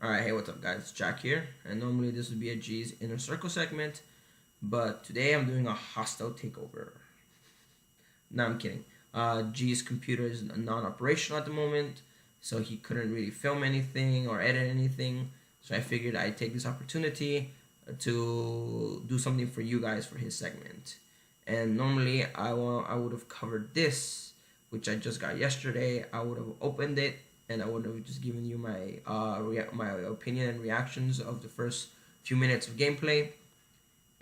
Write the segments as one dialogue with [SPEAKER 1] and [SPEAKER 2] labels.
[SPEAKER 1] Alright, hey, what's up guys, it's Jack here, and normally this would be a G's Inner Circle segment, but today I'm doing a hostile takeover. No, I'm kidding. G's computer is non-operational at the moment, so he couldn't really film anything or edit anything, so I figured I'd take this opportunity to do something for you guys for his segment. And normally I would have covered this, which I just got yesterday. I would have opened it and I would have just given you my my opinion and reactions of the first few minutes of gameplay,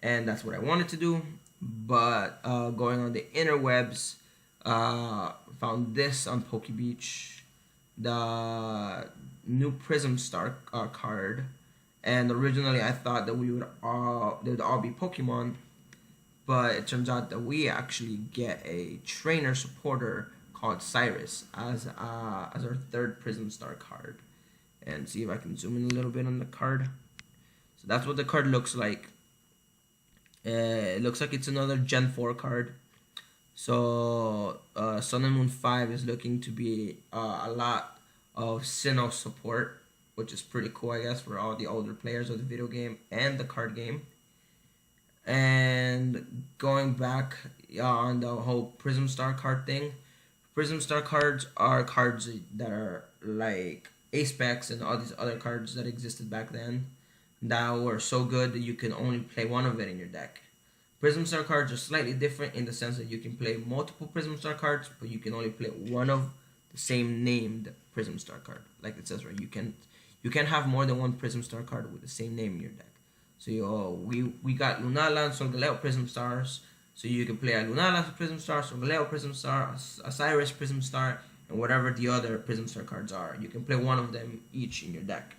[SPEAKER 1] and that's what I wanted to do. But going on the interwebs, found this on PokeBeach, the new Prism Star card, and originally I thought that they would all be Pokemon, but it turns out that we actually get a trainer supporter called Cyrus as our third Prism Star card. And see if I can zoom in a little bit on the card. So that's what the card looks like. It looks like it's another Gen 4 card. So Sun and Moon 5 is looking to be a lot of Sinnoh support, which is pretty cool, I guess, for all the older players of the video game and the card game. And going back on the whole Prism Star card thing, Prism Star cards are cards that are like A-Specs and all these other cards that existed back then that were so good that you can only play one of it in your deck. Prism Star cards are slightly different in the sense that you can play multiple Prism Star cards, but you can only play one of the same named Prism Star card. Like it says right, you can't have more than one Prism Star card with the same name in your deck. So we got Lunala and Solgaleo Prism Stars. So you can play a Lunala Prism Star, Solgaleo Prism Star, a Cyrus Prism Star, and whatever the other Prism Star cards are. You can play one of them each in your deck.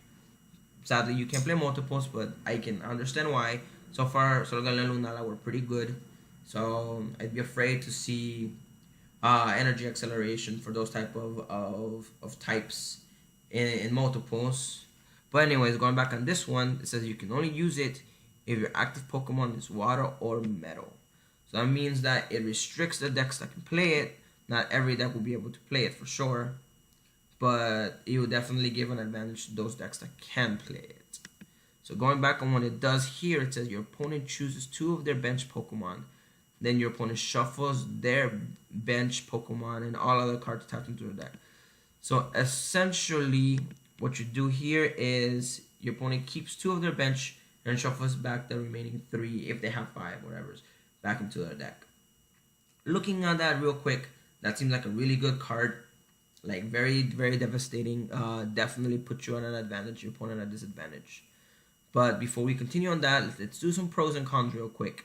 [SPEAKER 1] Sadly, you can't play multiples, but I can understand why. So far, Solgaleo and Lunala were pretty good. So I'd be afraid to see energy acceleration for those type of types in multiples. But anyways, going back on this one, it says you can only use it if your active Pokemon is water or metal. So that means that it restricts the decks that can play it. Not every deck will be able to play it for sure, but it will definitely give an advantage to those decks that can play it. So going back on what it does here, it says your opponent chooses 2 of their bench Pokemon. Then your opponent shuffles their bench Pokemon and all other cards tapped into their deck. So essentially, what you do here is your opponent keeps 2 of their bench and shuffles back the remaining 3, if they have 5, whatever, back into their deck. Looking at that real quick, that seems like a really good card. Like very, very devastating. Definitely put you on an advantage, your opponent at a disadvantage. But before we continue on that, let's do some pros and cons real quick.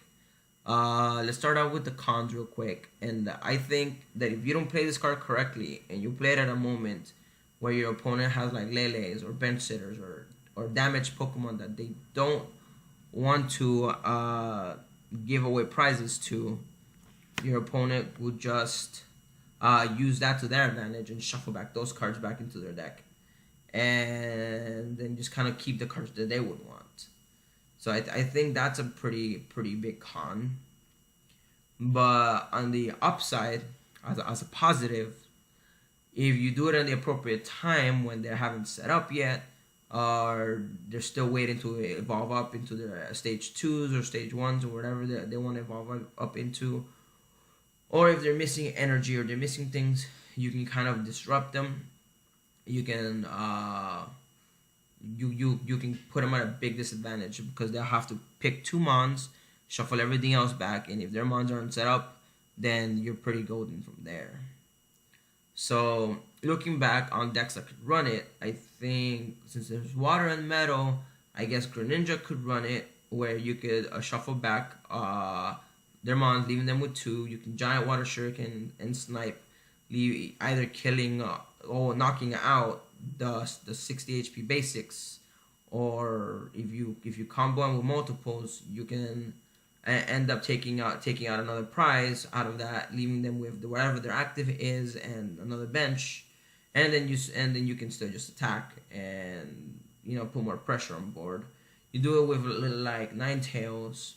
[SPEAKER 1] Let's start out with the cons real quick. And I think that if you don't play this card correctly and you play it at a moment where your opponent has like Leles or bench sitters or damaged Pokemon that they don't want to give away prizes to, your opponent will just use that to their advantage and shuffle back those cards back into their deck, and then just kind of keep the cards that they would want. So I think that's a pretty big con. But on the upside, as a positive, if you do it at the appropriate time when they haven't set up yet, or they're still waiting to evolve up into their stage 2s or stage 1s or whatever they want to evolve up into, or if they're missing energy or they're missing things, you can kind of disrupt them. You can you can put them at a big disadvantage because they'll have to pick 2 mons, shuffle everything else back, and if their mons aren't set up, then you're pretty golden from there. So looking back on decks that could run it, I think since there's water and metal, I guess Greninja could run it, where you could shuffle back their mons, leaving them with 2. You can Giant Water Shuriken and Snipe, either killing or knocking out the 60 HP basics, or if you combo them with multiples, you can end up taking out another prize out of that, leaving them with whatever their active is and another bench, and then you can still just attack and put more pressure on board. You do it with like Ninetales.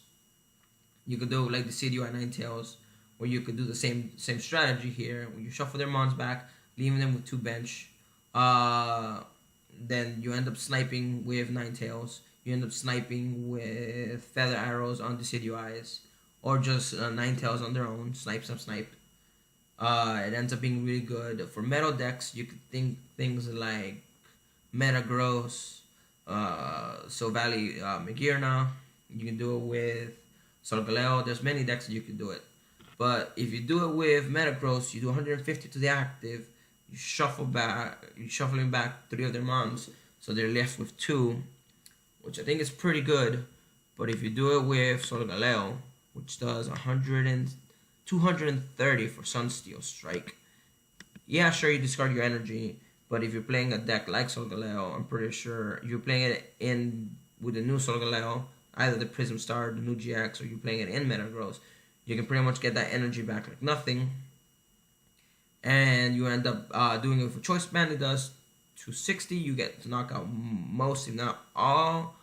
[SPEAKER 1] You could do it like the CDUI Ninetales, where you could do the same strategy here, when you shuffle their mons back, leaving them with 2 bench. then you end up sniping with Ninetales. You end up sniping with Feather Arrows on Decidueyes, or just Ninetales on their own. Snipe, snipe, snipe. It ends up being really good. For metal decks, you could think things like Metagross, Silvally, Magearna. You can do it with Solgaleo. There's many decks that you can do it. But if you do it with Metagross, you do 150 to the active. You shuffling back 3 of their mons, so they're left with 2, which I think is pretty good. But if you do it with Solgaleo, which does 230 for Sunsteel Strike, yeah, sure, you discard your energy. But if you're playing a deck like Solgaleo, I'm pretty sure if you're playing it in with the new Solgaleo, either the Prism Star, the new GX, or you're playing it in Metagross, you can pretty much get that energy back like nothing. And you end up doing it for Choice Band. It does 260. You get to knock out most, if not all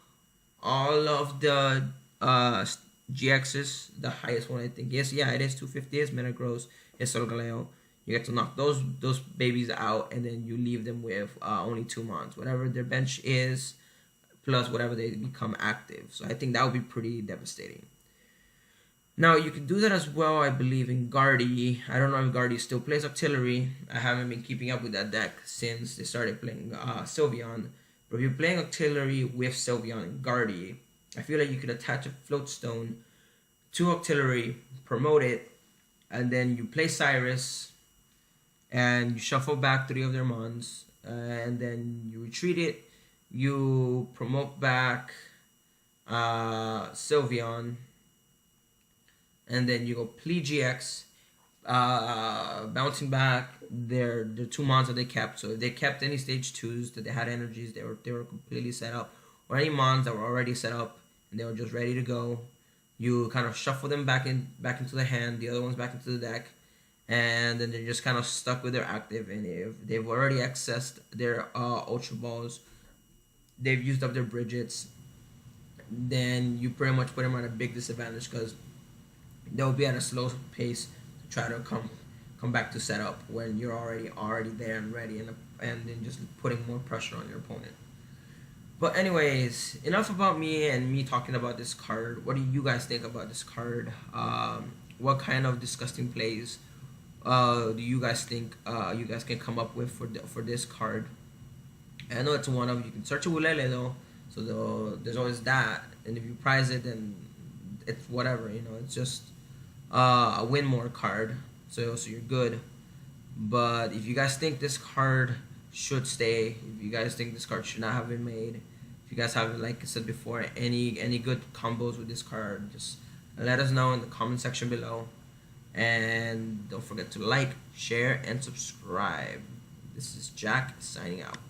[SPEAKER 1] of the GXs. The highest one, I think. Yes, yeah, it is 250. It's Metagross. It's Solgaleo. You get to knock those babies out, and then you leave them with only 2 mons, whatever their bench is, plus whatever they become active. So I think that would be pretty devastating. Now, you can do that as well, I believe, in Guardy. I don't know if Guardy still plays Octillery. I haven't been keeping up with that deck since they started playing Sylveon. But if you're playing Octillery with Sylveon and Guardy, I feel like you could attach a Floatstone to Octillery, promote it, and then you play Cyrus, and you shuffle back 3 of their mons, and then you retreat it, you promote back Sylveon, and then you go Plea GX, bouncing back their 2 mons that they kept. So if they kept any stage 2s that they had energies, they were completely set up, or any mons that were already set up and they were just ready to go, you kind of shuffle them back into the hand, the other ones back into the deck, and then they're just kind of stuck with their active. And if they've already accessed their Ultra Balls, they've used up their Bridgets, then you pretty much put them at a big disadvantage, because they'll be at a slow pace to try to come back to setup when you're already there and ready, and then just putting more pressure on your opponent. But anyways, enough about me talking about this card. What do you guys think about this card? What kind of disgusting plays do you guys think you guys can come up with for this card? I know it's one of, you can search a Wulele though, so there's always that. And if you prize it, then it's whatever, it's just a win more card, so you're good. But if you guys think this card should stay, if you guys think this card should not have been made, if you guys have, like I said before, any good combos with this card, just let us know in the comment section below. And don't forget to like, share, and subscribe. This is Jack signing out.